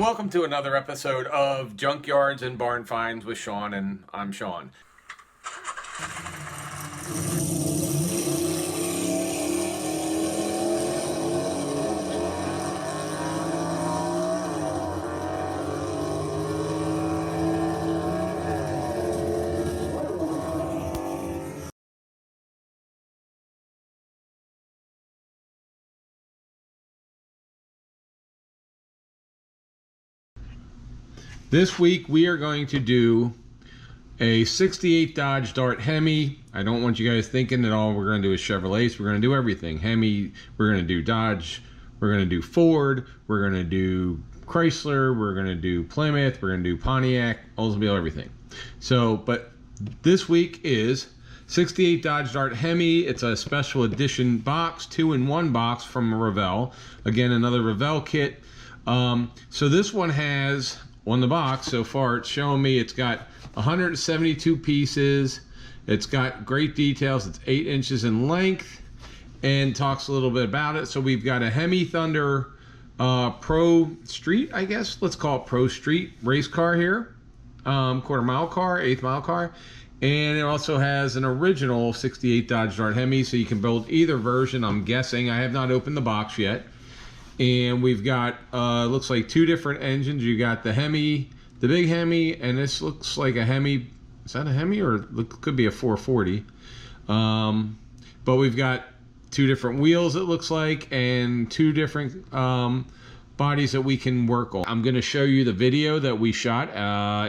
welcome to another episode of Junkyards and Barn Finds with Sean, and I'm Sean. This week we are going to do a 68 Dodge Dart Hemi. I don't want you guys thinking that all we're going to do is Chevrolets. We're going to do everything. Hemi, we're going to do Dodge, we're going to do Ford, we're going to do Chrysler, we're going to do Plymouth, we're going to do Pontiac, Oldsmobile, everything. So, but this week is 68 Dodge Dart Hemi. It's a special edition box, 2-in-1 box from Revelle. Again, another Revelle kit. So this one has, on the box so far, it's showing me it's got 172 pieces. It's got great details. It's 8 inches in length and talks a little bit about it. So we've got a Hemi Thunder Pro Street, I guess. Let's call it Pro Street race car here. Quarter mile car, 8th mile car. And it also has an original 68 Dodge Dart Hemi, so you can build either version, I'm guessing. I have not opened the box yet. And we've got, looks like 2 different engines. You got the Hemi, the big Hemi, and this looks like a Hemi. Is that a Hemi, or it could be a 440? But we've got 2 different wheels, it looks like, and 2 different bodies that we can work on. I'm gonna show you the video that we shot.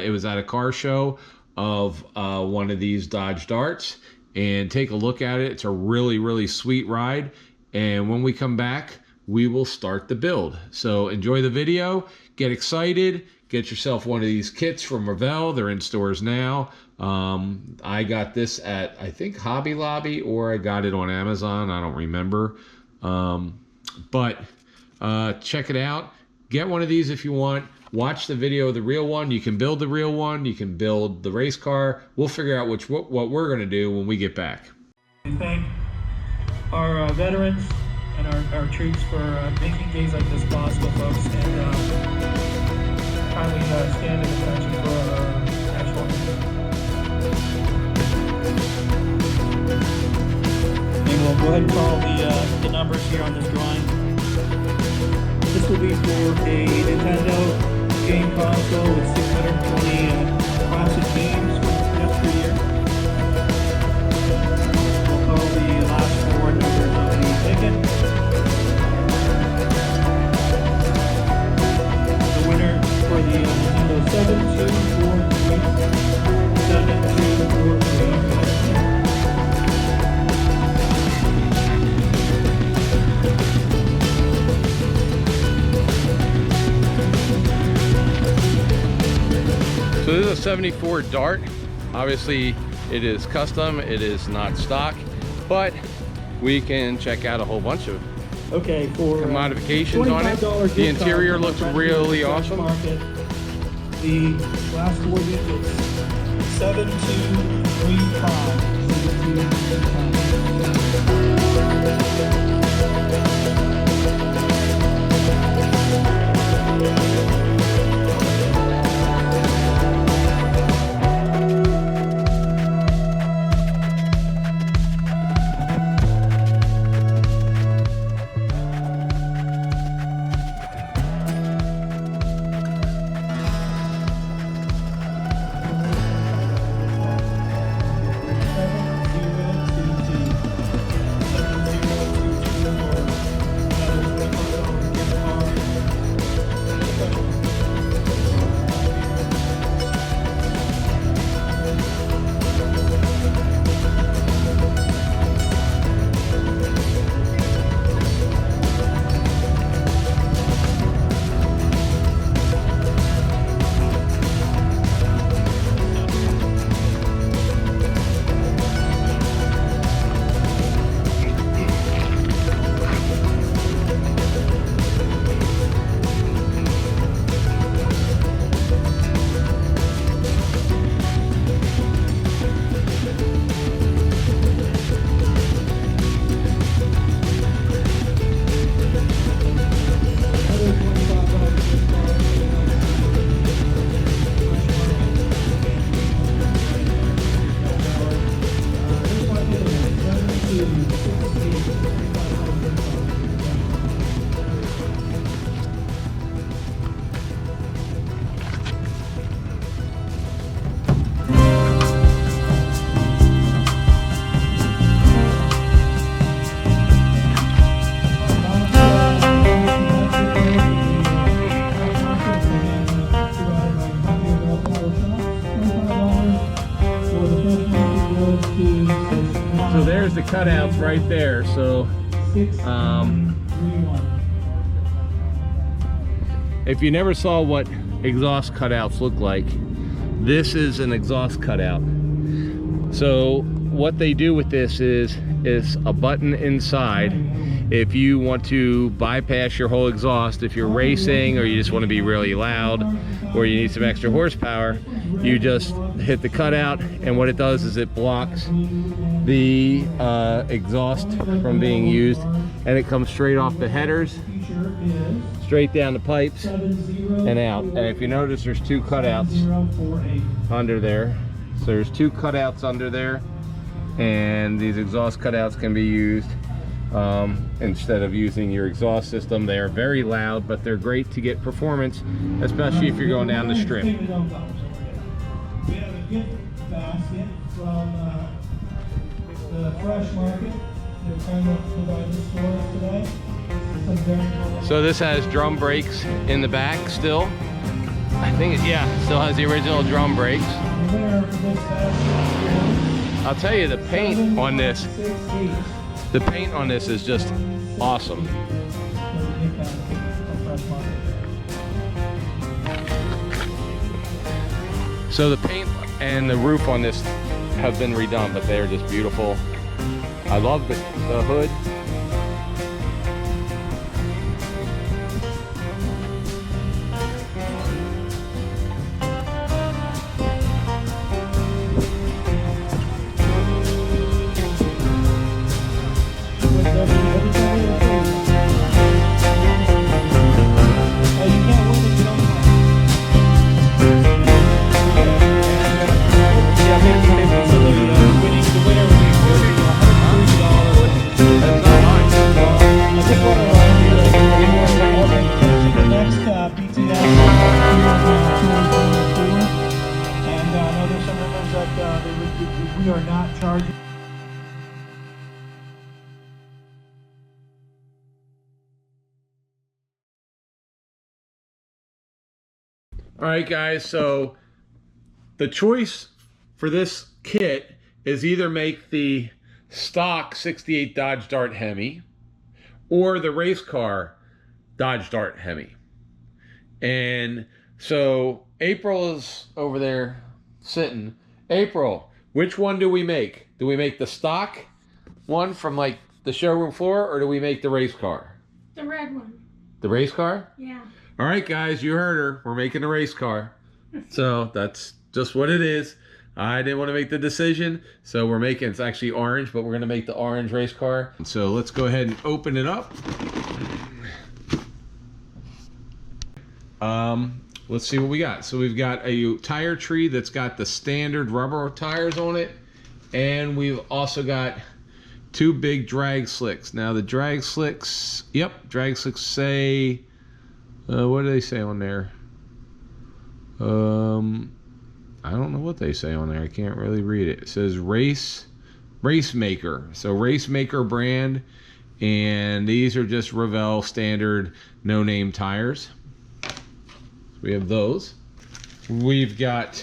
It was at a car show of one of these Dodge Darts, and take a look at it. It's a really, really sweet ride. And when we come back, we will start the build. So enjoy the video, get excited, get yourself one of these kits from Revelle. They're in stores now. I got this at, I think, Hobby Lobby, or I got it on Amazon, I don't remember. But check it out. Get one of these if you want. Watch the video of the real one. You can build the real one. You can build the race car. We'll figure out what we're gonna do when we get back. We thank our veterans and our troops for making days like this possible, folks, and kindly stand in attention for our national anthem. And we'll go ahead and call the numbers here on this drawing. This will be for a Nintendo game console with 620 classic games just per year. We'll call the last 4 numbers of the ticket. For the Nintendo 7243 7243. So this is a 74 Dart. Obviously it is custom, it is not stock, but we can check out a whole bunch of for modifications on it. The interior looks really awesome. The last 4 digits, 7235. 7235. the cutouts right there. So if you never saw what exhaust cutouts look like, this is an exhaust cutout. So what they do with this is a button inside. If you want to bypass your whole exhaust, if you're racing or you just want to be really loud or you need some extra horsepower, you just hit the cutout, and what it does is it blocks the exhaust from being used, and it comes straight off the headers, straight down the pipes and out. And if you notice, there's two cutouts under there. So there's two cutouts under there, and these exhaust cutouts can be used instead of using your exhaust system. They are very loud, but they're great to get performance, especially if you're going down the strip. We have a gift basket from the fresh market. They're trying to provide the stores today. So this has drum brakes in the back still. I think it still has the original drum brakes. I'll tell you, the paint on this is just awesome. So the paint and the roof on this have been redone, but they're just beautiful. I love the hood. We are not charging. All right, guys, so the choice for this kit is either make the stock 68 Dodge Dart Hemi or the race car Dodge Dart Hemi. And so April is over there sitting. April, which one do we make? Do we make the stock one from like the showroom floor, or do we make the race car? The red one. The race car? Yeah. All right, guys, you heard her. We're making a race car. So that's just what it is. I didn't want to make the decision, so we're making, it's actually orange, but we're going to make the orange race car. So let's go ahead and open it up. Let's see what we got. So we've got a tire tree that's got the standard rubber tires on it, and we've also got two big drag slicks. Now the drag slicks, drag slicks say, what do they say on there? I don't know what they say on there. I can't really read it. It says Race Maker. So Race Maker brand, and these are just Revelle standard no-name tires. We have those. We've got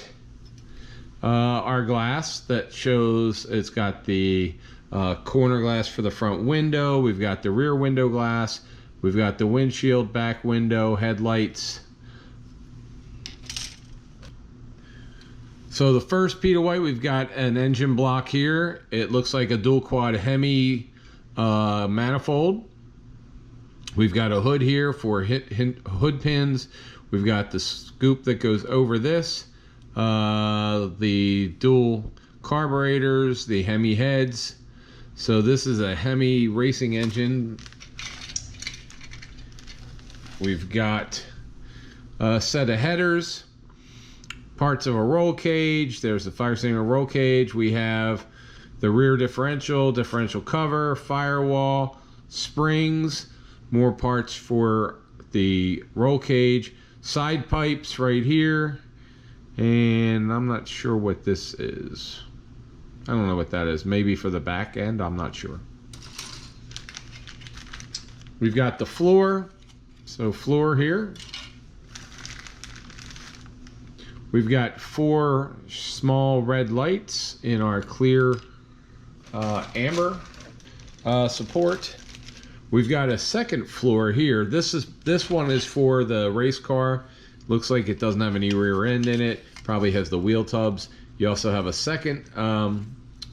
our glass that shows it's got the corner glass for the front window. We've got the rear window glass. We've got the windshield, back window, headlights. So the first Peter White, we've got an engine block here. It looks like a dual quad Hemi manifold. We've got a hood here for hood pins. We've got the scoop that goes over this, the dual carburetors, the Hemi heads. So this is a Hemi racing engine. We've got a set of headers, parts of a roll cage. There's the fire extinguisher roll cage. We have the rear differential cover, firewall, springs, more parts for the roll cage, side pipes right here, and I'm not sure what this is. I don't know what that is. Maybe for the back end, I'm not sure. We've got the floor. So floor here. We've got 4 small red lights in our clear amber support. We've got a second floor here. This one is for the race car. Looks like it doesn't have any rear end in it. Probably has the wheel tubs. You also have a second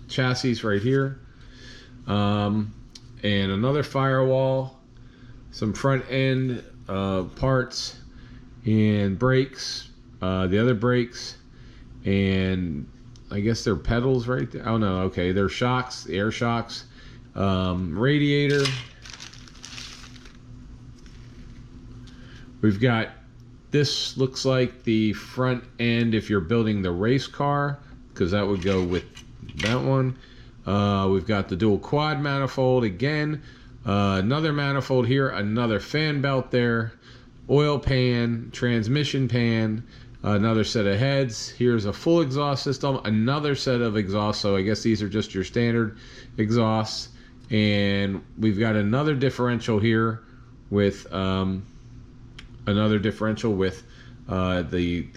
chassis right here, and another firewall, some front end parts and brakes, the other brakes, and I guess they're pedals right there. Oh no, okay, they're shocks, air shocks, radiator. We've got, this looks like the front end if you're building the race car, because that would go with that one. We've got the dual quad manifold again, another manifold here, another fan belt there, oil pan, transmission pan, another set of heads. Here's a full exhaust system, another set of exhausts, so I guess these are just your standard exhausts. And we've got another differential here with the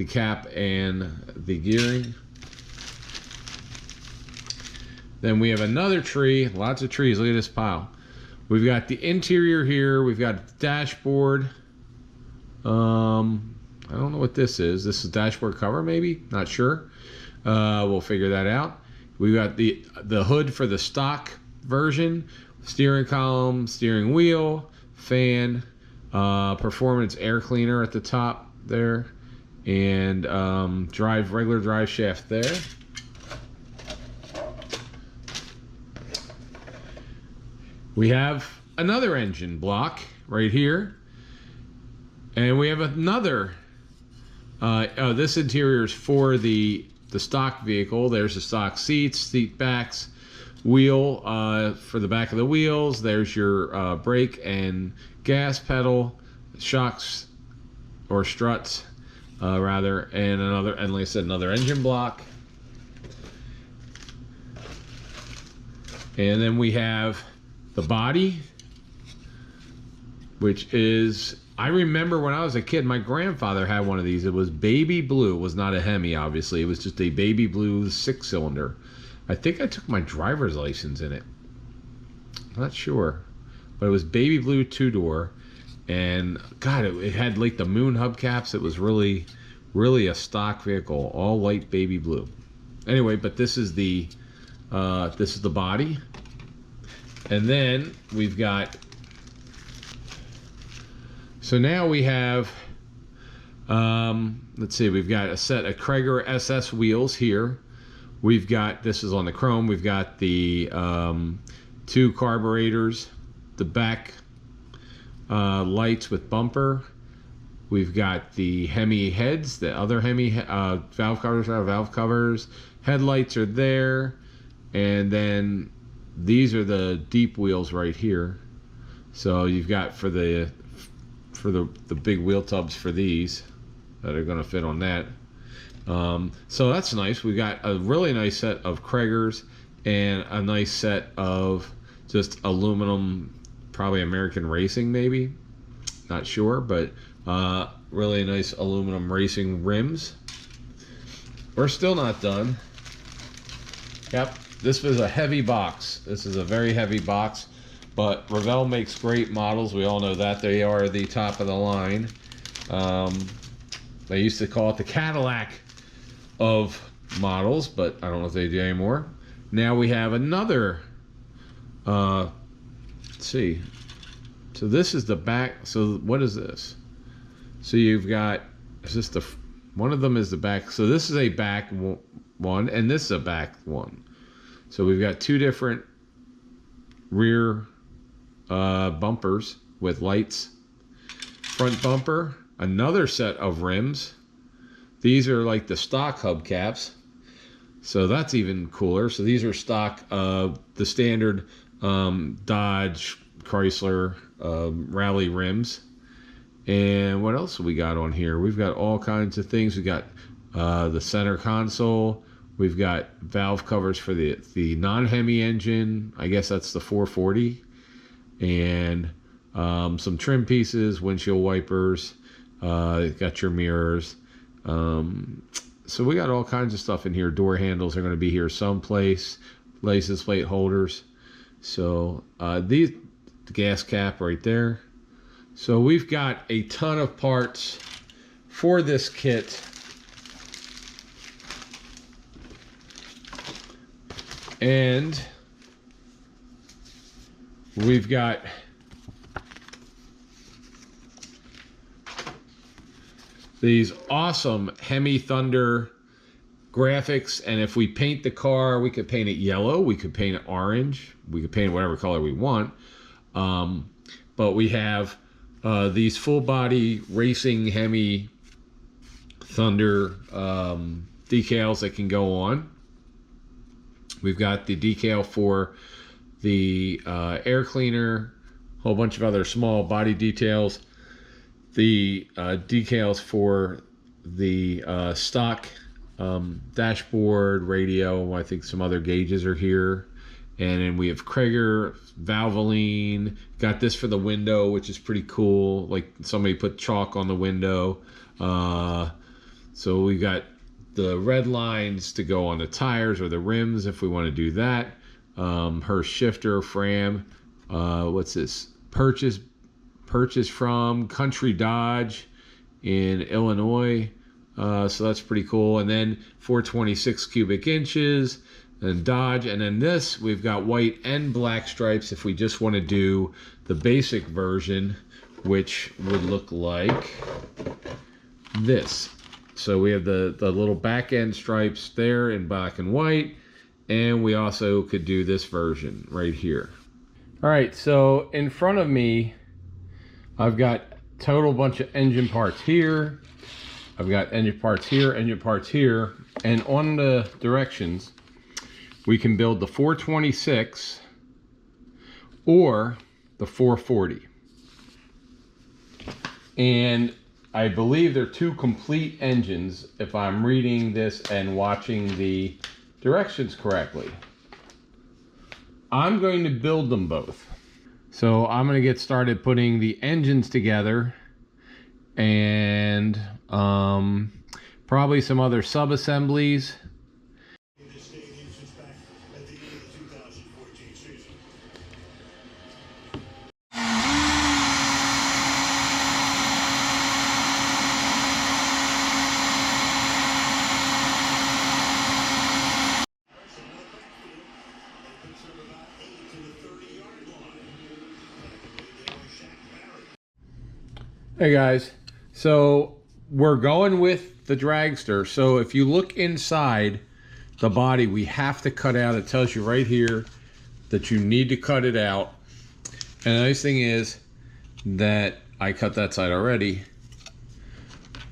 cap and the gearing. Then we have another tree, lots of trees, look at this pile. We've got the interior here, we've got dashboard. I don't know what this is. This is dashboard cover maybe, not sure. We'll figure that out. We've got the hood for the stock version, steering column, steering wheel, fan, performance air cleaner at the top there, and regular drive shaft there. We have another engine block right here, and we have another this interior is for the stock vehicle. There's the stock seats, seat backs, wheel for the back of the wheels. There's your brake and gas pedal, shocks or struts rather, and like I said, another engine block. And then we have the body, which is, I remember when I was a kid, my grandfather had one of these. It was baby blue. It was not a Hemi, obviously. It was just a baby blue 6-cylinder. I think I took my driver's license in it. I'm not sure. But it was baby blue 2-door. And God, it had like the moon hubcaps. It was really, really a stock vehicle, all light baby blue. Anyway, but this is the body. And then we've got, so now we have, let's see, we've got a set of Chrysler SS wheels here. We've got, this is on the chrome, we've got the 2 carburetors, the back lights with bumper. We've got the Hemi heads, the other Hemi valve covers, headlights are there, and then these are the deep wheels right here. So you've got for the big wheel tubs for these that are going to fit on that. So that's nice. We got a really nice set of Chrysler's and a nice set of just aluminum, probably American Racing maybe, not sure, but really nice aluminum racing rims. We're still not done. Yep, this was a heavy box. This is a very heavy box, but Revelle makes great models. We all know that. They are the top of the line. They used to call it the Cadillac of models, but I don't know if they do anymore. Now we have another, let's see. So this is the back. So what is this? So you've got, is this the, one of them is the back. So this is a back one, and this is a back one. So we've got 2 different rear bumpers with lights. Front bumper, another set of rims. These are like the stock hubcaps, so that's even cooler. So these are stock, the standard Dodge, Chrysler rally rims. And what else have we got on here? We've got all kinds of things. We got the center console. We've got valve covers for the non-Hemi engine. I guess that's the 440. And some trim pieces, windshield wipers. Got your mirrors. So we got all kinds of stuff in here. Door handles are going to be here someplace. license plate holders. So the gas cap right there. So we've got a ton of parts for this kit. And we've got these awesome Hemi Thunder graphics, and if we paint the car, we could paint it yellow, we could paint it orange, we could paint it whatever color we want. But we have these full body racing Hemi Thunder decals that can go on. We've got the decal for the air cleaner, a whole bunch of other small body details. The decals for the stock dashboard, radio, I think some other gauges are here. And then we have Krager, Valvoline, got this for the window, which is pretty cool. Like somebody put chalk on the window. So we got the red lines to go on the tires or the rims if we want to do that. Her shifter, Fram, what's this? Purchase from Country Dodge in Illinois. So that's pretty cool. And then 426 cubic inches and Dodge. And then this, we've got white and black stripes if we just want to do the basic version, which would look like this. So we have the little back end stripes there in black and white. And we also could do this version right here. All right, so in front of me, I've got total bunch of engine parts here. I've got engine parts here, engine parts here. And on the directions, we can build the 426 or the 440. And I believe they're two complete engines if I'm reading this and watching the directions correctly. I'm going to build them both. So I'm going to get started putting the engines together and probably some other sub-assemblies. Hey guys, so we're going with the dragster. So if you look inside the body, we have to cut out, it tells you right here that you need to cut it out. And the nice thing is that I cut that side already.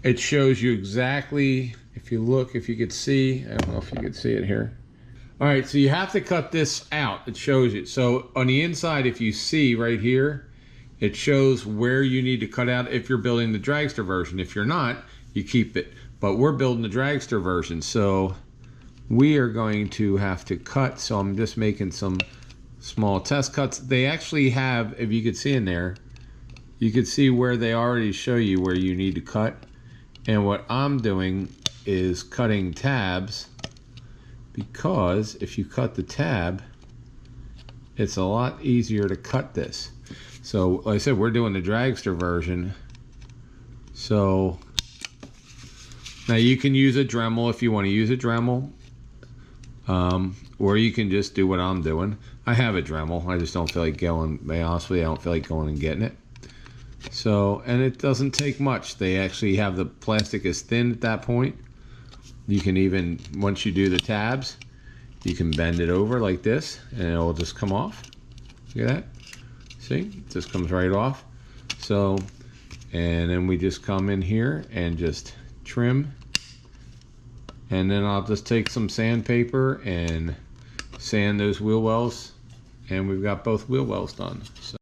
It shows you exactly, if you look, if you could see, I don't know if you could see it here. All right, so you have to cut this out. It shows you. So on the inside, if you see right here, it shows where you need to cut out if you're building the dragster version. If you're not, you keep it. But we're building the dragster version, so we are going to have to cut. So I'm just making some small test cuts. They actually have, if you could see in there, you could see where they already show you where you need to cut. And what I'm doing is cutting tabs, because if you cut the tab, it's a lot easier to cut this. So like I said, we're doing the dragster version. So now you can use a Dremel if you want to use a Dremel, or you can just do what I'm doing. I have a Dremel, I just don't feel like going, to be honest with you, I don't feel like going and getting it. So, and it doesn't take much. They actually have the plastic is thin at that point. You can even, once you do the tabs, you can bend it over like this and it'll just come off. Look at that. See, it just comes right off. So, and then we just come in here and just trim. And then I'll just take some sandpaper and sand those wheel wells. And we've got both wheel wells done. So.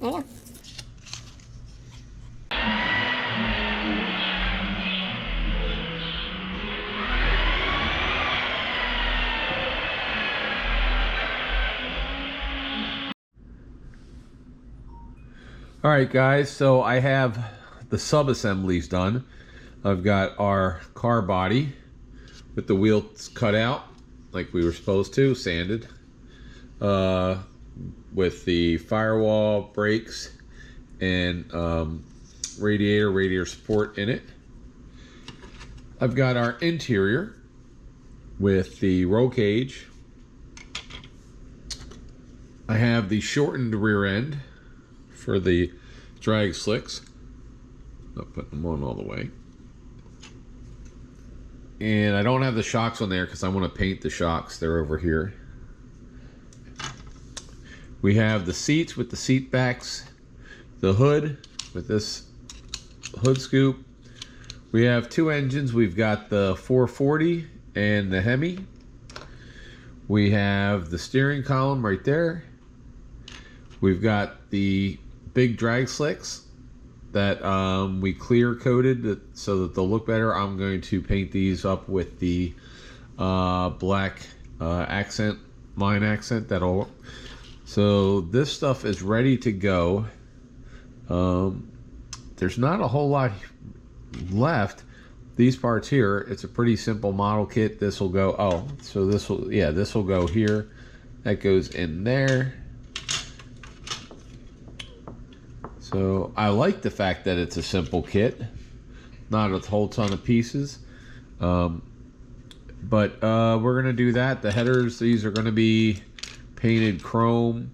Oh. All right, guys, so I have the sub-assemblies done. I've got our car body with the wheels cut out like we were supposed to, sanded, with the firewall, brakes, and radiator support in it. I've got our interior with the roll cage. I have the shortened rear end for the drag slicks. Not putting them on all the way. And I don't have the shocks on there because I want to paint the shocks. They're over here. We have the seats with the seat backs, the hood with this hood scoop. We have two engines. We've got the 440 and the Hemi. We have the steering column right there. We've got the big drag slicks that we clear coated so that they'll look better. I'm going to paint these up with the black accent, line accent. So this stuff is ready to go. There's not a whole lot left. These parts here, it's a pretty simple model kit. This will go, this will go here. That goes in there. So I like the fact that it's a simple kit, not a whole ton of pieces. But we're gonna do that. The headers, these are gonna be painted chrome,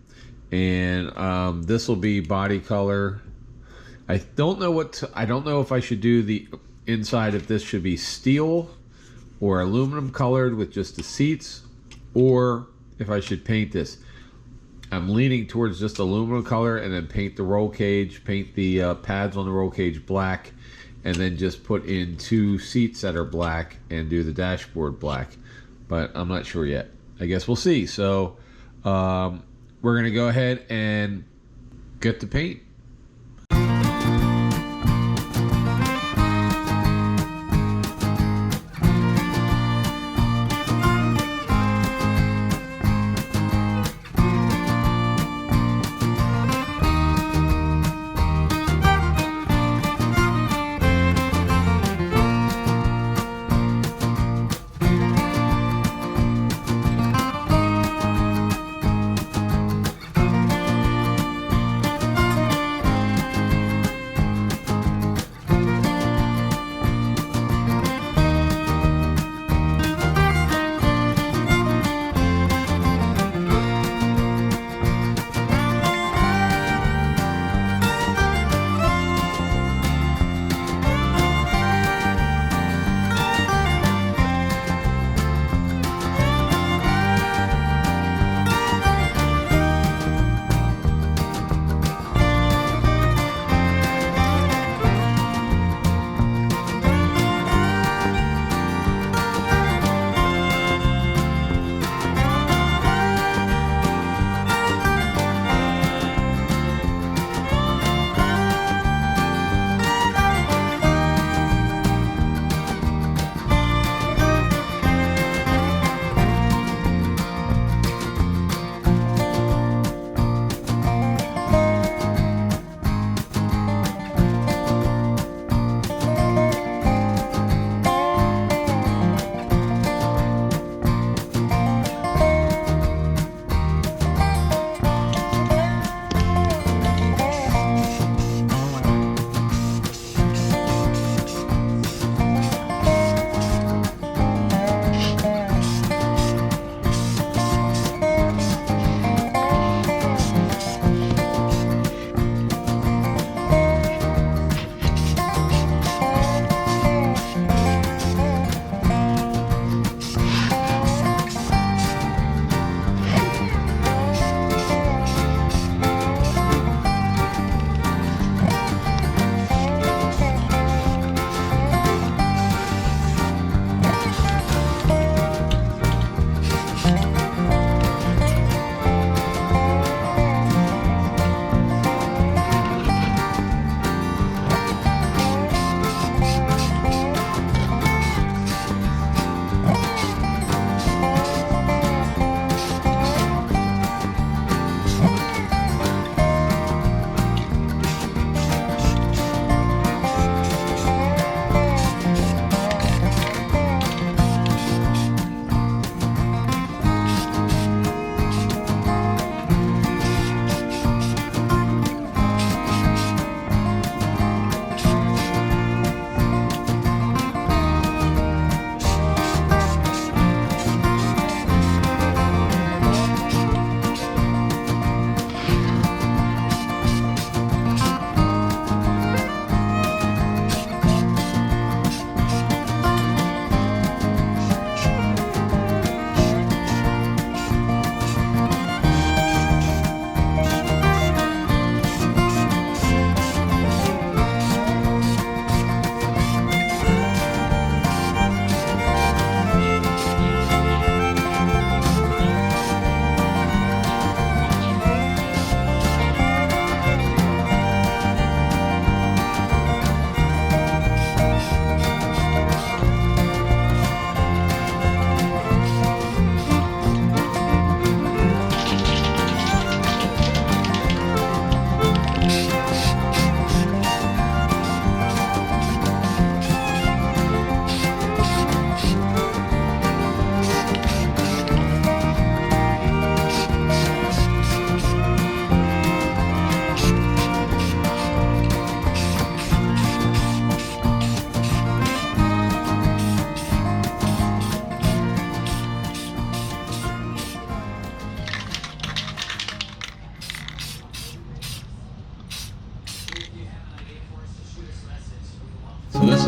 and this will be body color. I don't know if I should do the inside, if this should be steel or aluminum colored with just the seats, or if I should paint this. I'm leaning towards just aluminum color and then paint the roll cage, paint the pads on the roll cage black, and then just put in two seats that are black and do the dashboard black. But I'm not sure yet. I guess we'll see. So we're gonna go ahead and get the paint.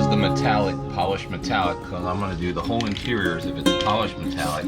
the metallic, polished metallic, because I'm going to do the whole interiors if it's polished metallic.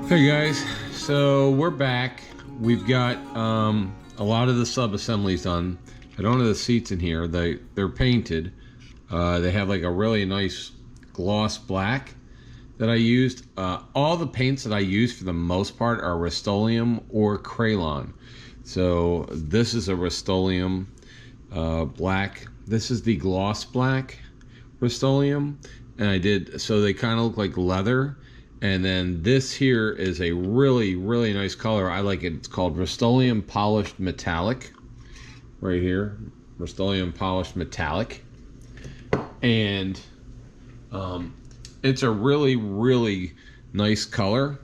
Hey guys, so we're back. We've got a lot of the sub-assemblies done. I don't have the seats in here. They're painted. They have like a really nice gloss black that I used. All the paints that I use for the most part are Rust-Oleum or Krylon. So this is a Rust-Oleum black. This is the gloss black Rust-Oleum, and so they kind of look like leather. And then this here is a really, really nice color. I like it. It's called Rust-Oleum Polished Metallic. Right here. Rust-Oleum Polished Metallic. And it's a really, really nice color.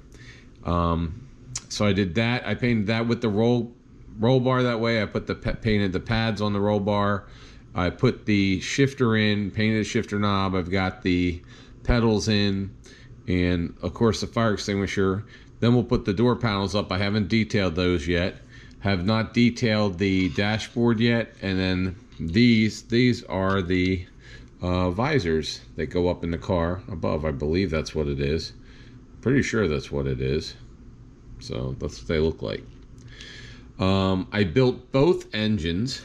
So I did that. I painted that with the roll bar that way. I put painted the pads on the roll bar. I put the shifter in, painted the shifter knob. I've got the pedals in. And of course the fire extinguisher. Then we'll put the door panels up. I haven't detailed those yet. Have not detailed the dashboard yet. And then these are the visors that go up in the car above. I believe that's what it is. Pretty sure that's what it is. So that's what they look like. I built both engines.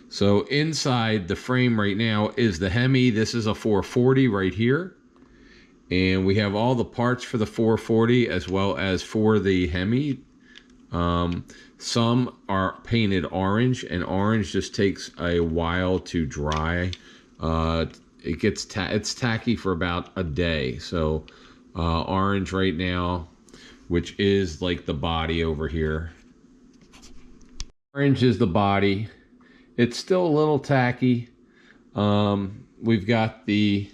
So inside the frame right now is the Hemi. This is a 440 right here. And we have all the parts for the 440 as well as for the Hemi. Some are painted orange, and orange just takes a while to dry. It's tacky for about a day. So orange right now, which is like the body over here. Orange is the body. It's still a little tacky. We've got the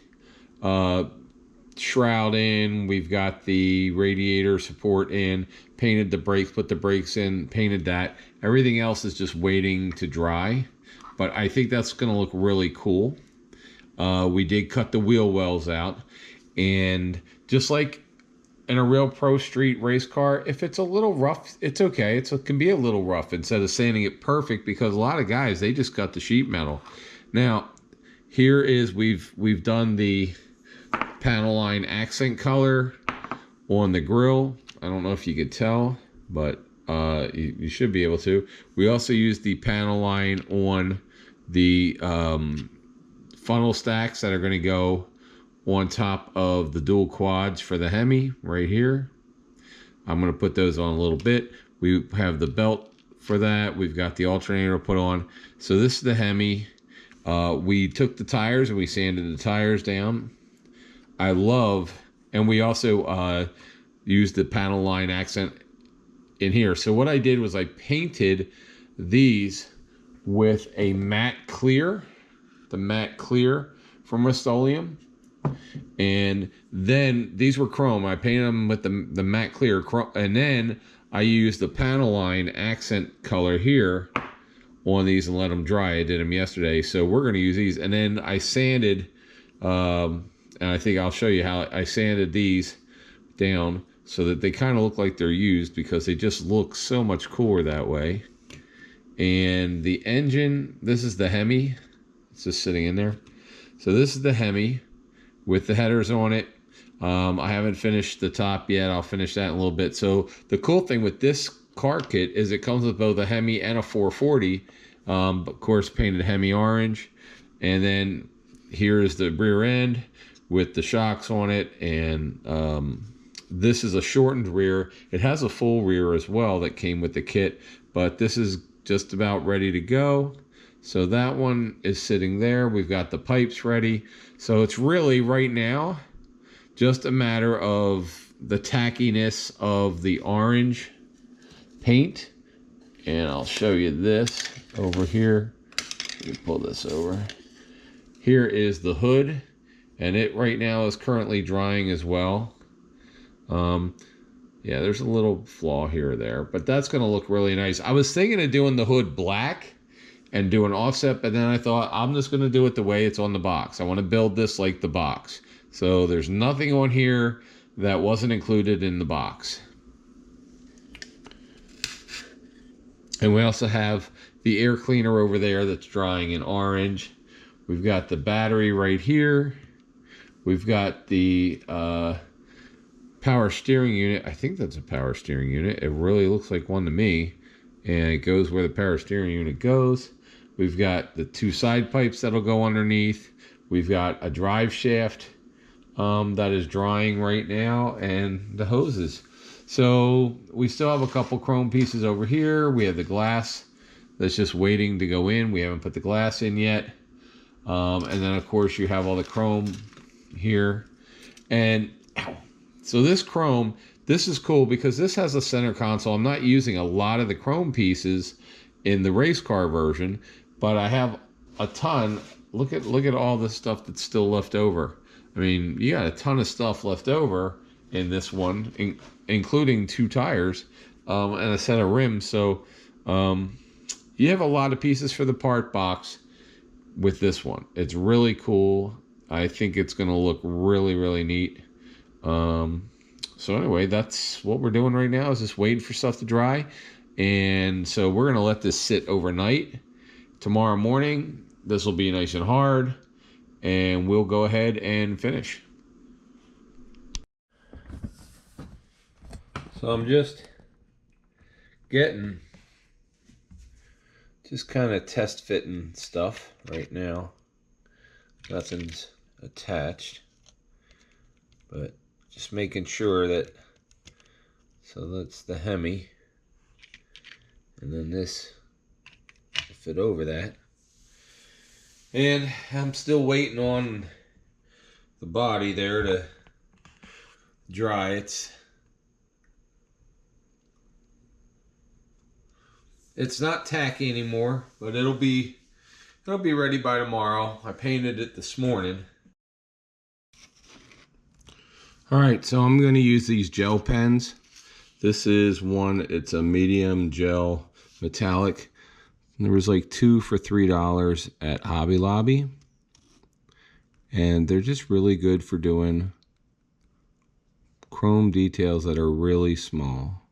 shroud in, we've got the radiator support in, painted the brakes, put the brakes in, painted that. Everything else is just waiting to dry, but I think that's going to look really cool. We did cut the wheel wells out, and just like in a real pro street race car, if it's a little rough, it's okay. It can be a little rough instead of sanding it perfect, because a lot of guys, they just cut the sheet metal. Now here is we've done the panel line accent color on the grill. I don't know if you could tell, but you should be able to. We also used the panel line on the funnel stacks that are going to go on top of the dual quads for the Hemi right here. I'm going to put those on a little bit. We have the belt for that. We've got the alternator put on. So this is the Hemi. We took the tires and we sanded the tires down. I love, and we also used the panel line accent in here. So what I did was I painted these with a matte clear, the matte clear from Rust-Oleum. And then these were chrome. I painted them with the matte clear chrome, and then I used the panel line accent color here on these and let them dry. I did them yesterday, so we're going to use these. And then I sanded, and I think I'll show you how I sanded these down so that they kind of look like they're used, because they just look so much cooler that way. And the engine, this is the Hemi. It's just sitting in there. So this is the Hemi with the headers on it. I haven't finished the top yet. I'll finish that in a little bit. So the cool thing with this car kit is it comes with both a Hemi and a 440. Of course, painted Hemi orange. And then here's the rear end with the shocks on it. And this is a shortened rear. It has a full rear as well that came with the kit, but this is just about ready to go. So that one is sitting there. We've got the pipes ready. So it's really right now just a matter of the tackiness of the orange paint. And I'll show you this over here. Let me pull this over. Here is the hood, and it right now is currently drying as well. Yeah, there's a little flaw here or there, but that's going to look really nice. I was thinking of doing the hood black and do an offset, but then I thought I'm just going to do it the way it's on the box. I want to build this like the box. So there's nothing on here that wasn't included in the box. And we also have the air cleaner over there that's drying in orange. We've got the battery right here. We've got the power steering unit. I think that's a power steering unit. It really looks like one to me. And it goes where the power steering unit goes. We've got the two side pipes that'll go underneath. We've got a drive shaft that is drying right now, and the hoses. So we still have a couple chrome pieces over here. We have the glass that's just waiting to go in. We haven't put the glass in yet. And then of course you have all the chrome here. And so this chrome, this is cool because this has a center console. I'm not using a lot of the chrome pieces in the race car version, but I have a ton. Look at all this stuff that's still left over. I mean, you got a ton of stuff left over in this one, including two tires and a set of rims. So you have a lot of pieces for the part box with this one. It's really cool. I think it's going to look really, really neat. So anyway, that's what we're doing right now, is just waiting for stuff to dry. And so we're going to let this sit overnight. Tomorrow morning, this will be nice and hard, and we'll go ahead and finish. So I'm just kind of test fitting stuff right now. Nothing's attached, but just making sure that, so that's the Hemi, and then this will fit over that. And I'm still waiting on the body there to dry. It's not tacky anymore, but it'll be ready by tomorrow. I painted it this morning. All right, so I'm going to use these gel pens. This is one, it's a medium gel metallic. And there was like 2 for $3 at Hobby Lobby. And they're just really good for doing chrome details that are really small.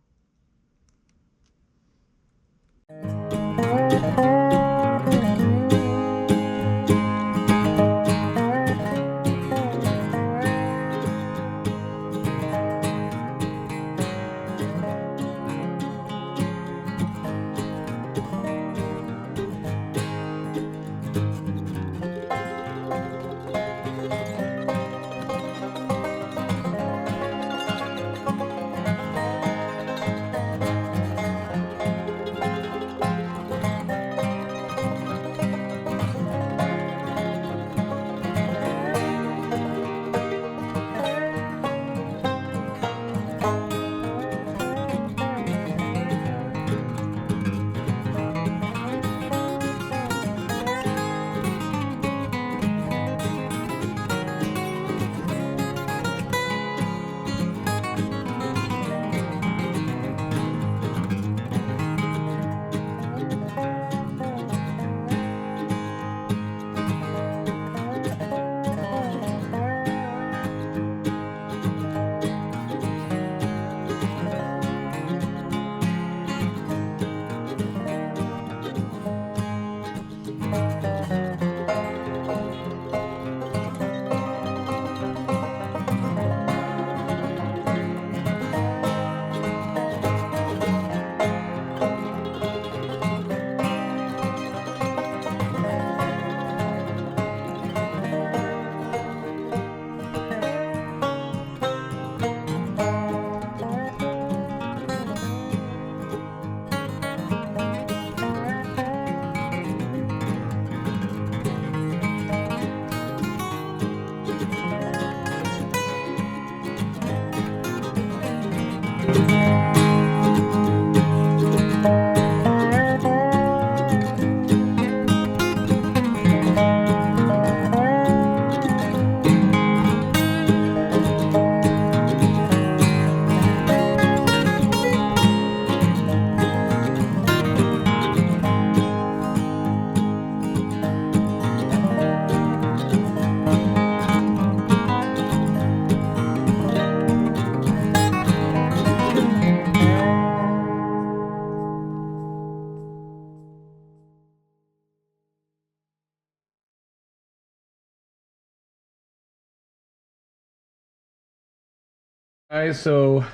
Guys, so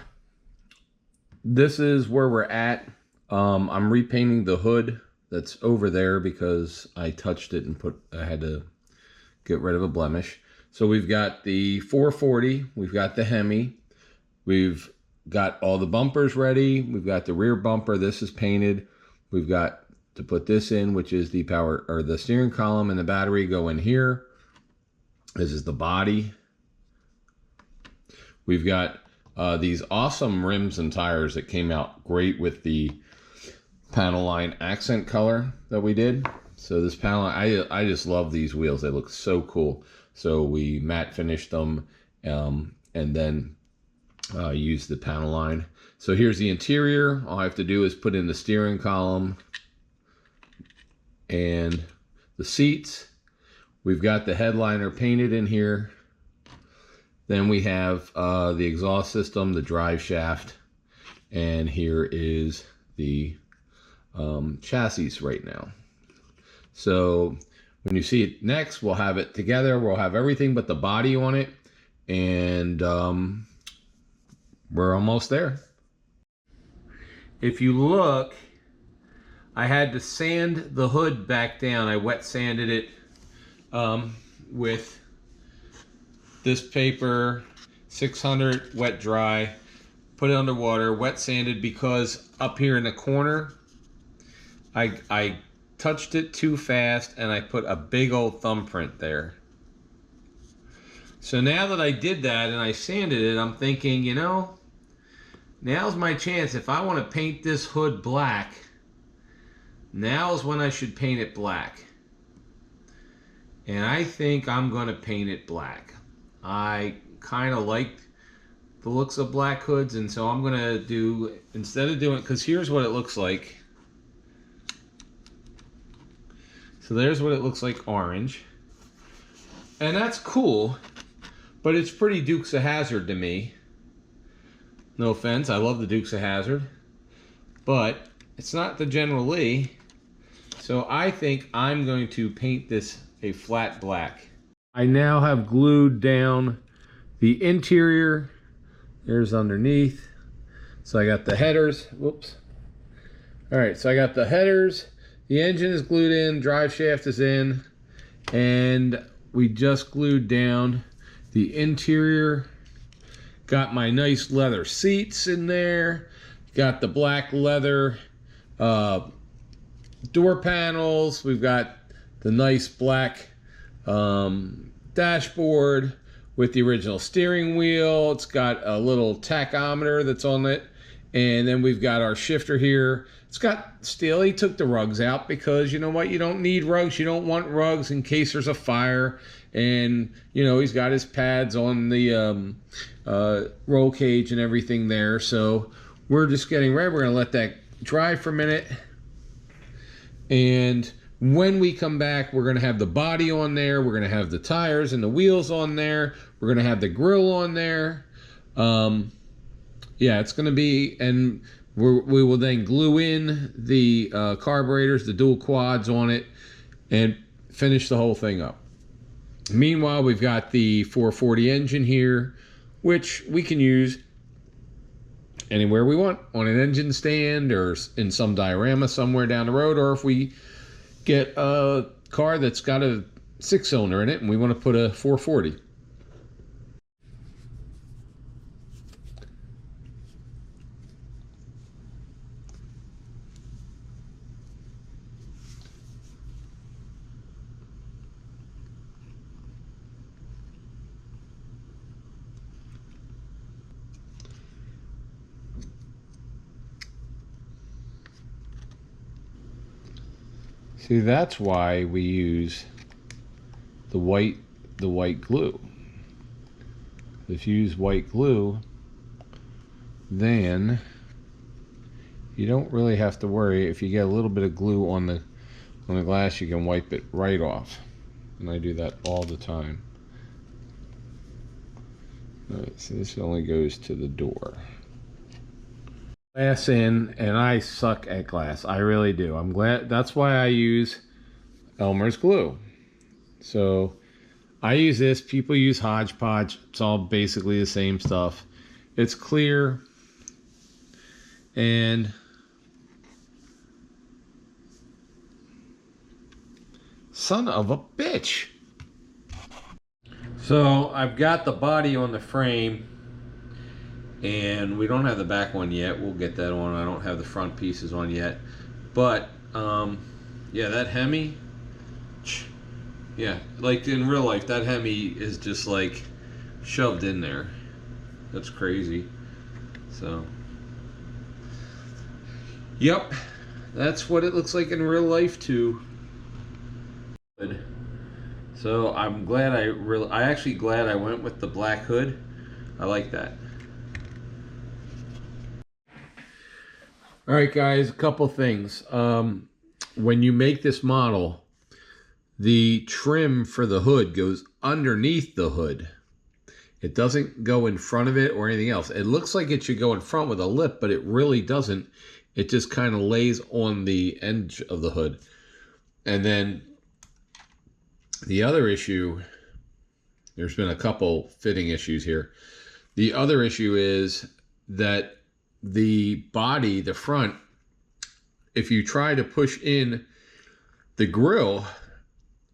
this is where we're at. I'm repainting the hood that's over there because I touched it and I had to get rid of a blemish. So we've got the 440, we've got the Hemi, we've got all the bumpers ready, we've got the rear bumper, this is painted, we've got to put this in, which is the power, or the steering column and the battery go in here. This is the body. We've got these awesome rims and tires that came out great with the panel line accent color that we did. So this panel, I just love these wheels. They look so cool. So we matte finished them and then used the panel line. So here's the interior. All I have to do is put in the steering column and the seats. We've got the headliner painted in here. Then we have the exhaust system, the drive shaft, and here is the chassis right now. So when you see it next, we'll have it together. We'll have everything but the body on it, and we're almost there. If you look, I had to sand the hood back down. I wet sanded it with this paper, 600 wet dry, put it underwater, wet sanded, because up here in the corner, I touched it too fast and I put a big old thumbprint there. So now that I did that and I sanded it, I'm thinking, you know, now's my chance. If I want to paint this hood black, now's when I should paint it black. And I think I'm going to paint it black. I kind of like the looks of black hoods, and so I'm going to do, instead of doing, because here's what it looks like. So there's what it looks like orange. And that's cool, but it's pretty Dukes of Hazzard to me. No offense, I love the Dukes of Hazzard, but it's not the General Lee. So I think I'm going to paint this a flat black. I now have glued down the interior. There's underneath. So I got the headers. Whoops. All right, so I got the headers. The engine is glued in. Drive shaft is in. And we just glued down the interior. Got my nice leather seats in there. Got the black leather door panels. We've got the nice black dashboard with the original steering wheel. It's got a little tachometer that's on it. And then we've got our shifter here. It's got steel. He took the rugs out because, you know what, you don't need rugs. You don't want rugs in case there's a fire. And, you know, he's got his pads on the roll cage and everything there. So we're just getting ready. We're going to let that dry for a minute. And when we come back, we're going to have the body on there. We're going to have the tires and the wheels on there. We're going to have the grill on there. Yeah, it's going to be, and we will then glue in the carburetors, the dual quads on it, and finish the whole thing up. Meanwhile, we've got the 440 engine here, which we can use anywhere we want, on an engine stand or in some diorama somewhere down the road, or if we get a car that's got a 6-cylinder in it and we want to put a 440. See, that's why we use the white glue. If you use white glue, then you don't really have to worry. If you get a little bit of glue on the glass, you can wipe it right off. And I do that all the time. All right, so this only goes to the door. Glass in, and I suck at glass. I really do. I'm glad. That's why I use Elmer's glue. So I use this. People use Hodgepodge. It's all basically the same stuff. It's clear. And son of a bitch. So I've got the body on the frame, and we don't have the back one yet. We'll get that on. I don't have the front pieces on yet. But yeah, that Hemi, yeah, like in real life, that Hemi is just like shoved in there. That's crazy. So yep, that's what it looks like in real life too. So I'm glad I actually glad I went with the black hood. I like that. All right, guys, a couple things. When you make this model, the trim for the hood goes underneath the hood. It doesn't go in front of it or anything else. It looks like it should go in front with a lip, but it really doesn't. It just kind of lays on the edge of the hood. And then the other issue, there's been a couple fitting issues here. The other issue is that the body, the front, if you try to push in the grill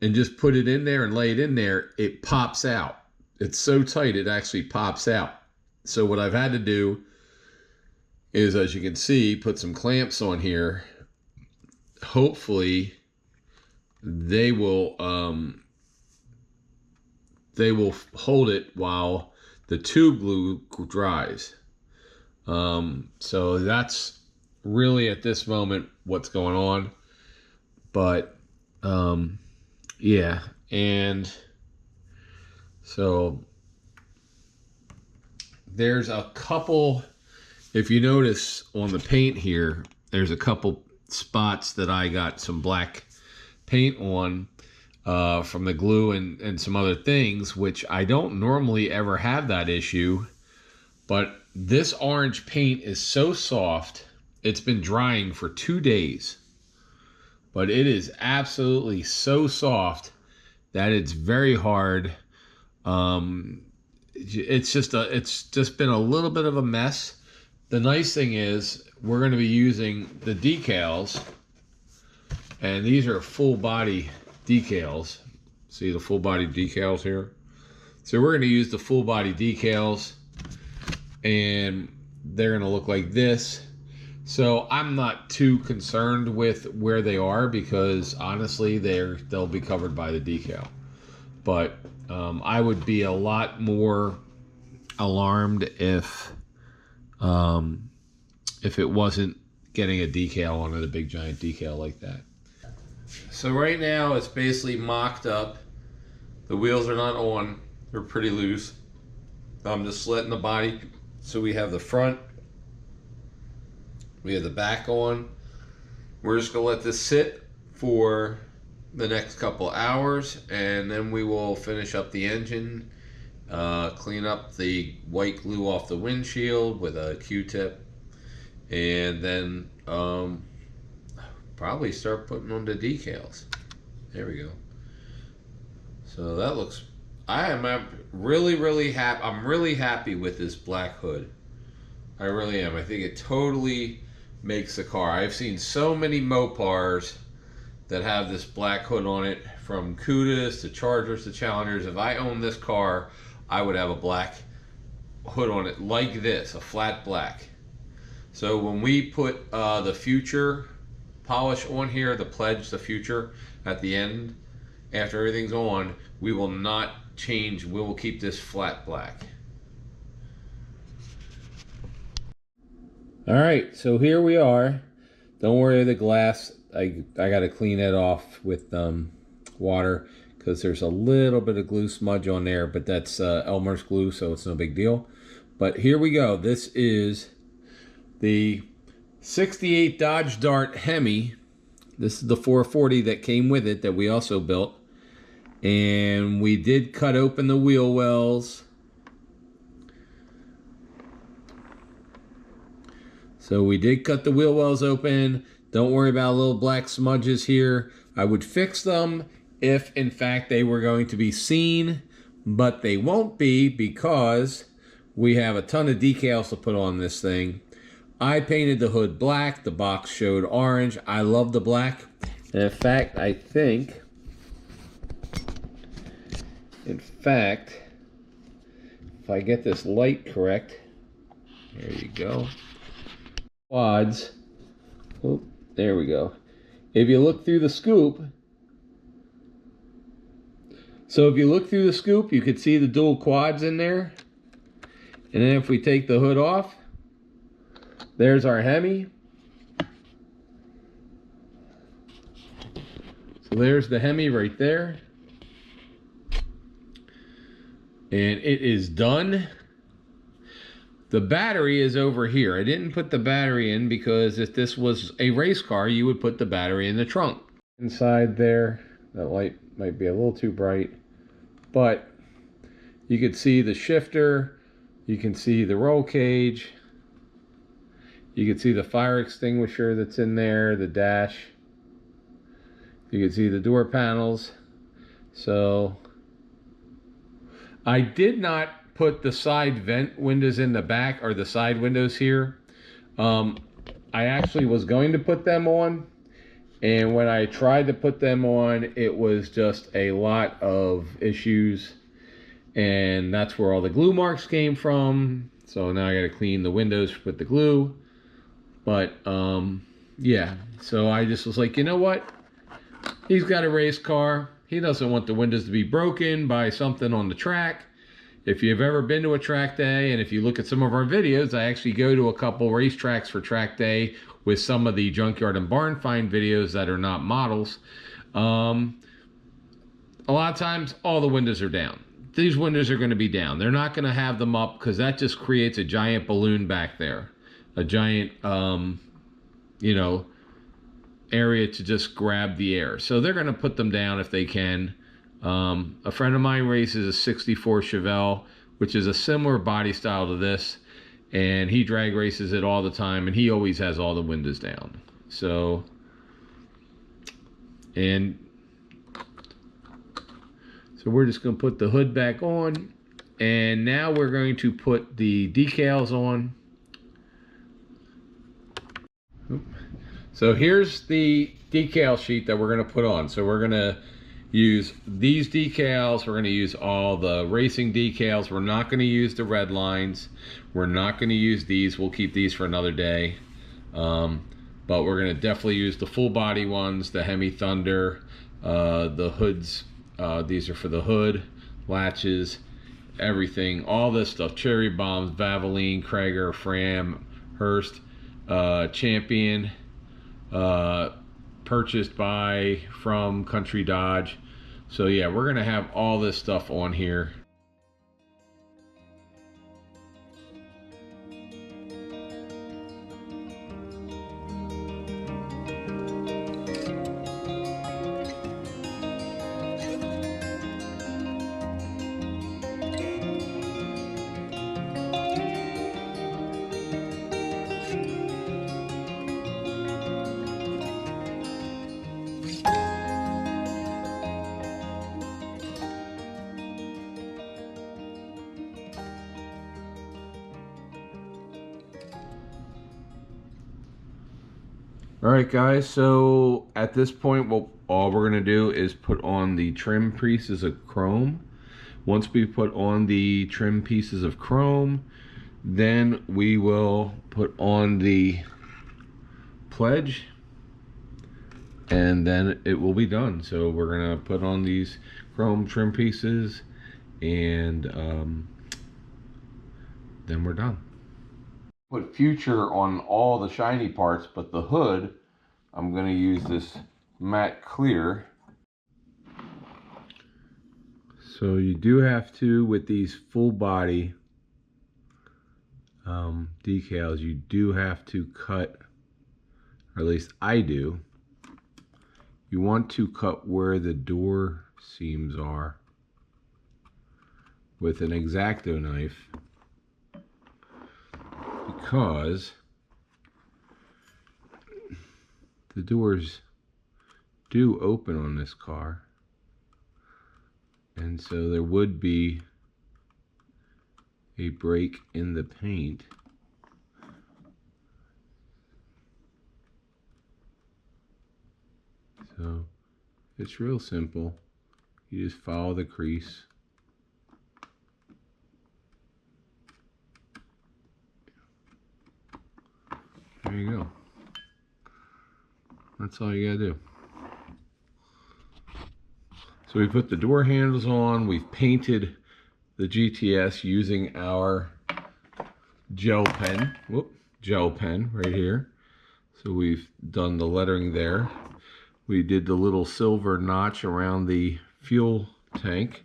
and just put it in there and lay it in there, it pops out. It's so tight, it actually pops out. So what I've had to do is, as you can see, put some clamps on here. Hopefully they will hold it while the tube glue dries. So that's really at this moment what's going on. But yeah, and so there's a couple, if you notice on the paint here, there's a couple spots that I got some black paint on from the glue and some other things, which I don't normally ever have that issue. But this orange paint is so soft, it's been drying for 2 days. But it is absolutely so soft that it's very hard. It's just been a little bit of a mess. The nice thing is we're going to be using the decals, and these are full body decals. See the full body decals here? So we're going to use the full body decals, and they're going to look like this. So I'm not too concerned with where they are, because honestly they'll be covered by the decal. But I would be a lot more alarmed if it wasn't getting a decal on it, a big giant decal like that. So right now it's basically mocked up. The wheels are not on, they're pretty loose. I'm just slitting the body. So we have the front, we have the back on. We're just gonna let this sit for the next couple hours, and then we will finish up the engine, clean up the white glue off the windshield with a Q-tip, and then probably start putting on the decals. There we go. So that looks, I'm really happy. I'm really happy with this black hood. I really am. I think it totally makes the car. I've seen so many Mopars that have this black hood on it, from Cudas to Chargers to Challengers. If I owned this car, I would have a black hood on it like this, a flat black. So when we put the future polish on here, the pledge, the future, at the end, after everything's on, we will not change. We will keep this flat black. All right, so here we are. Don't worry, the glass, I got to clean it off with water, because there's a little bit of glue smudge on there, but that's Elmer's glue, so it's no big deal. But here we go. This is the 68 Dodge Dart Hemi. This is the 440 that came with it that we also built. And we did cut open the wheel wells. So we did cut the wheel wells open. Don't worry about little black smudges here. I would fix them if in fact they were going to be seen, but they won't be, because we have a ton of decals to put on this thing. I painted the hood black. The box showed orange. I love the black. And in fact, I think, if I get this light correct, there you go. Quads. Oh, there we go. If you look through the scoop, you could see the dual quads in there. And then if we take the hood off, there's our Hemi. So there's the Hemi right there. And it is done. The battery is over here. I didn't put the battery in because if this was a race car, you would put the battery in the trunk. Inside there, that light might be a little too bright, but you could see the shifter, you can see the roll cage, you can see the fire extinguisher that's in there, the dash, you can see the door panels. So I did not put the side vent windows in the back, or the side windows here. I actually was going to put them on, and when I tried to put them on, it was just a lot of issues, and that's where all the glue marks came from. So now I got to clean the windows with the glue. But yeah, so I just was like, you know what, he's got a race car, he doesn't want the windows to be broken by something on the track. If you've ever been to a track day, and if you look at some of our videos, I actually go to a couple racetracks for track day with some of the junkyard and barn find videos that are not models. A lot of times, all the windows are down. These windows are going to be down. They're not going to have them up because that just creates a giant balloon back there. A giant, you know, area to just grab the air. So they're going to put them down if they can. A friend of mine races a 64 Chevelle, which is a similar body style to this, and he drag races it all the time, and he always has all the windows down. So, and so we're just going to put the hood back on, and now we're going to put the decals on. So here's the decal sheet that we're going to put on. So we're going to use these decals. We're going to use all the racing decals. We're not going to use the red lines. We're not going to use these. We'll keep these for another day. But we're going to definitely use the full body ones, the Hemi Thunder, the hoods. These are for the hood, latches, everything, all this stuff. Cherry bombs, Valvoline, Krager, Fram, Hurst, Champion, purchased from Country Dodge. So yeah, we're gonna have all this stuff on here. All right, guys, so at this point, all we're gonna do is put on the trim pieces of chrome. Once we put on the trim pieces of chrome, then we will put on the pledge, and then it will be done. So we're gonna put on these chrome trim pieces, and then we're done. Put future on all the shiny parts, but the hood, I'm going to use this matte clear. So you do have to, with these full body decals, you do have to cut, or at least I do. You want to cut where the door seams are with an X-Acto knife, because the doors do open on this car, and so there would be a break in the paint. So it's real simple. You just follow the crease. There you go. That's all you gotta do. So we put the door handles on. We've painted the GTS using our gel pen. Gel pen right here. So we've done the lettering there. We did the little silver notch around the fuel tank.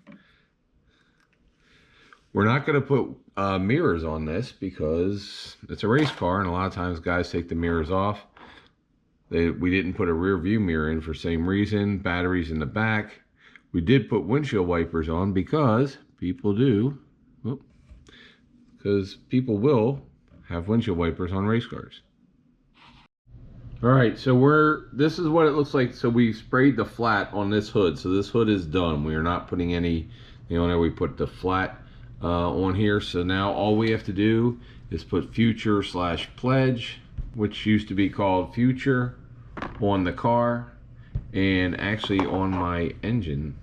We're not going to put mirrors on this because it's a race car, and a lot of times guys take the mirrors off. We didn't put a rear view mirror in for same reason. Batteries in the back. We did put windshield wipers on because people do. Because people will have windshield wipers on race cars. All right, so this is what it looks like. So we sprayed the flat on this hood. So this hood is done. We are not putting any, we put the flat on here. So now all we have to do is put future/pledge, which used to be called future, on the car, and actually on my engine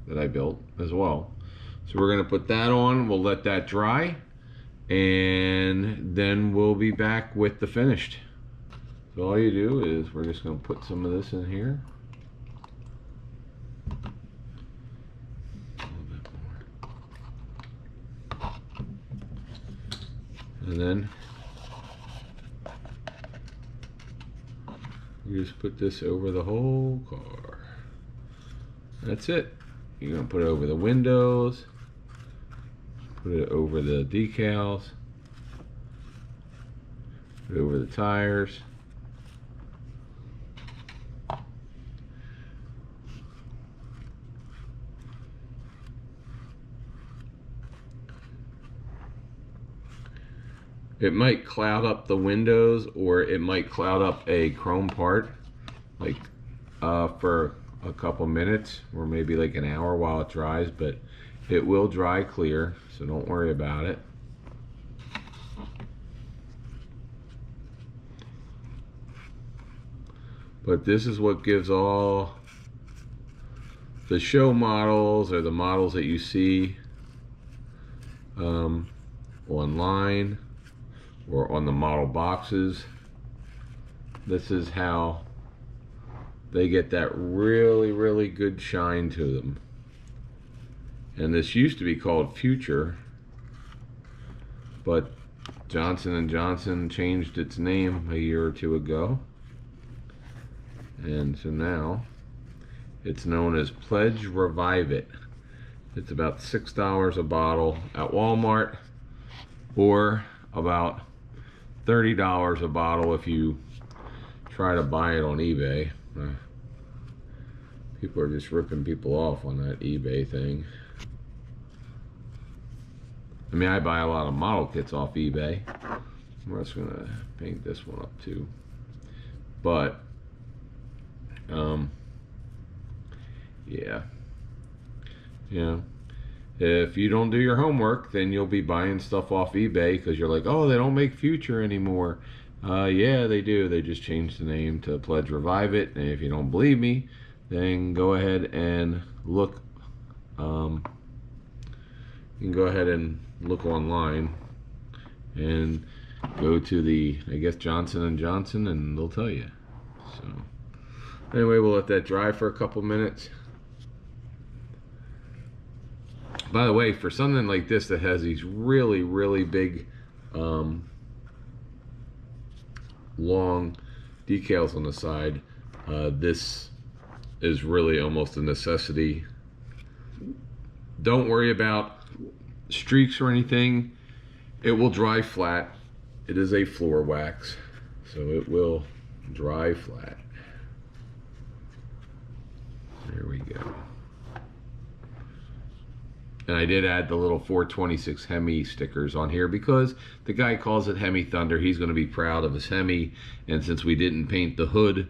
that I built as well. So we're gonna put that on. We'll let that dry, and then we'll be back with the finished. So all you do is we're just going to put some of this in here. A little bit more. And then you just put this over the whole car. That's it. You're going to put it over the windows, put it over the decals, put it over the tires. It might cloud up the windows, or it might cloud up a chrome part, like for a couple minutes, or maybe like an hour while it dries, but it will dry clear, so don't worry about it. But this is what gives all the show models, or the models that you see online or on the model boxes. This is how they get that really, really good shine to them. And this used to be called Future, but Johnson & Johnson changed its name a year or two ago. And so now it's known as Pledge Revive It. It's about $6 a bottle at Walmart, or about $30 a bottle if you try to buy it on eBay. People are just ripping people off on that eBay thing. I mean, I buy a lot of model kits off eBay. I'm just gonna paint this one up too. But yeah, if you don't do your homework, then you'll be buying stuff off eBay because you're like, oh, they don't make Future anymore. Yeah, they do. They just changed the name to Pledge Revive It. And if you don't believe me, then go ahead and look. You can go ahead and look online and go to the, I guess, Johnson & Johnson, and they'll tell you. So anyway, we'll let that dry for a couple minutes. By the way, for something like this that has these really, really big, long decals on the side, this is really almost a necessity. Don't worry about streaks or anything. It will dry flat. It is a floor wax, so it will dry flat. There we go. And I did add the little 426 Hemi stickers on here because the guy calls it Hemi Thunder. He's going to be proud of his Hemi. And since we didn't paint the hood,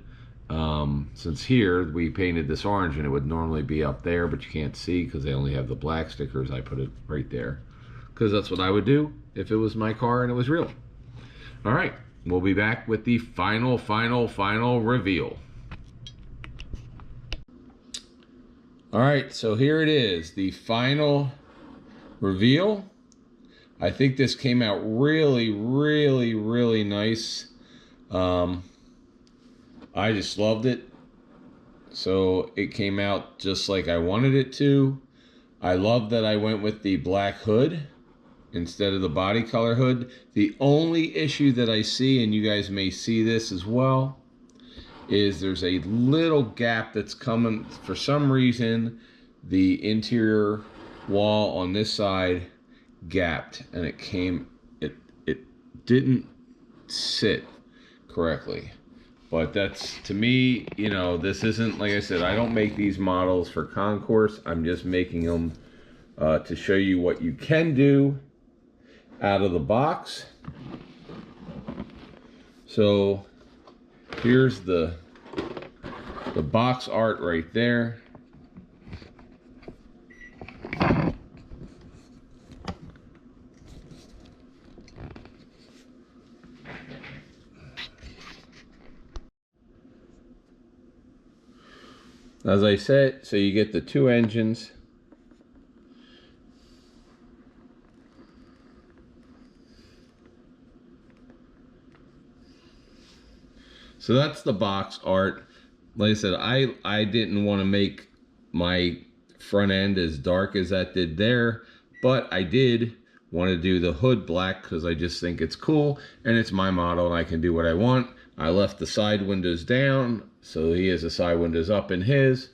since here we painted this orange, and it would normally be up there, but you can't see because they only have the black stickers, I put it right there. because that's what I would do if it was my car and it was real. All right, we'll be back with the final reveal. All right, so here it is, the final reveal. I think this came out really nice. I just loved it. So it came out just like I wanted it to. I love that I went with the black hood instead of the body color hood. The only issue that I see, and you guys may see this as well, is there's a little gap that's coming. For some reason, the interior wall on this side gapped, and it didn't sit correctly. But that's, to me, you know, this isn't, like I said, I don't make these models for concourse. I'm just making them to show you what you can do out of the box. So here's the box art right there. As I said, so you get the two engines. So that's the box art. Like I said, I didn't want to make my front end as dark as that did there, but I did want to do the hood black because I just think it's cool and it's my model and I can do what I want. I left the side windows down, so he has the side windows up in his.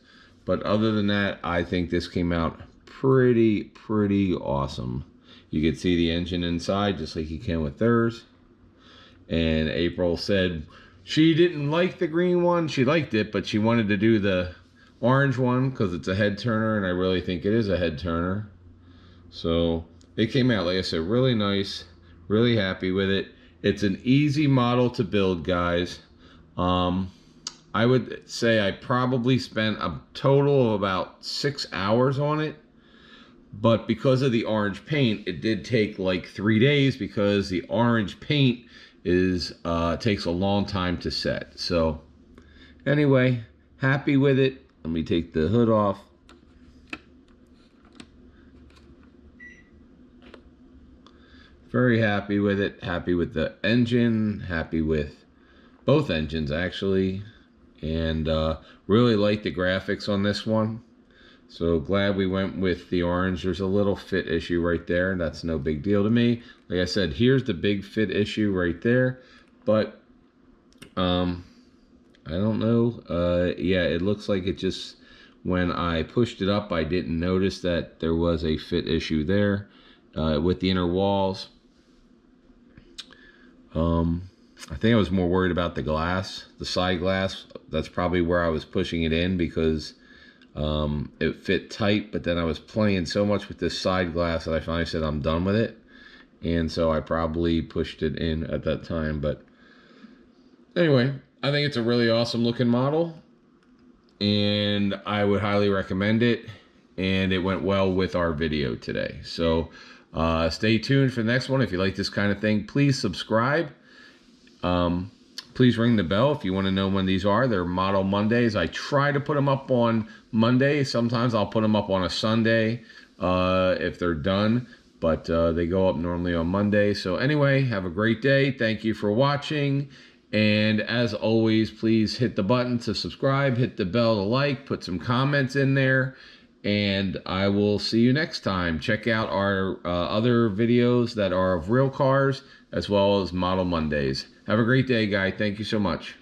But other than that, I think this came out pretty awesome. You can see the engine inside just like you can with theirs. And April said she didn't like the green one. She liked it, but she wanted to do the orange one because it's a head turner, and I really think it is a head turner. So it came out, like I said, really nice. Really happy with it. It's an easy model to build, guys. I would say I probably spent a total of about 6 hours on it. But because of the orange paint, it did take like 3 days because the orange paint is takes a long time to set. So anyway, happy with it. Let me take the hood off. Very happy with it. Happy with the engine. Happy with both engines, actually. And really like the graphics on this one. So glad we went with the orange. There's a little fit issue right there. That's no big deal to me. Like I said, here's the big fit issue right there. But I don't know. Yeah, it looks like it just, when I pushed it up, I didn't notice that there was a fit issue there with the inner walls. I think I was more worried about the glass, the side glass. That's probably where I was pushing it in because it fit tight, but then I was playing so much with this side glass that I finally said I'm done with it. And so I probably pushed it in at that time. But anyway, I think it's a really awesome looking model, and I would highly recommend it. And it went well with our video today. So stay tuned for the next one. If you like this kind of thing, please subscribe. Please ring the bell if you want to know when these are. They're Model Mondays. I try to put them up on Monday. Sometimes I'll put them up on a Sunday if they're done. But they go up normally on Monday. So anyway, have a great day. Thank you for watching. And as always, please hit the button to subscribe. Hit the bell to like. Put some comments in there. And I will see you next time. Check out our other videos that are of real cars as well as Model Mondays. Have a great day, guys. Thank you so much.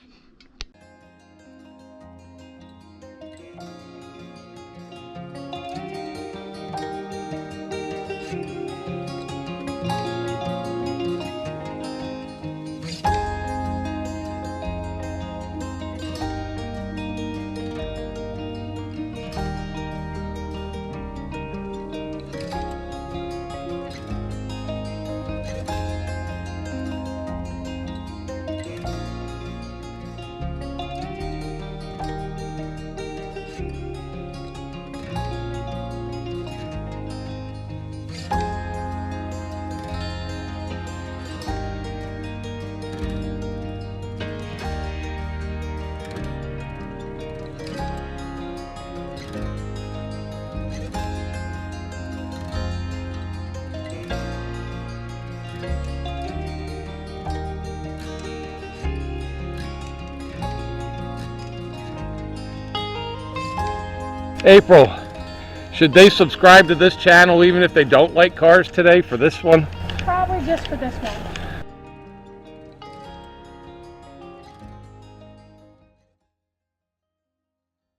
April, should they subscribe to this channel even if they don't like cars today for this one? Probably just for this one.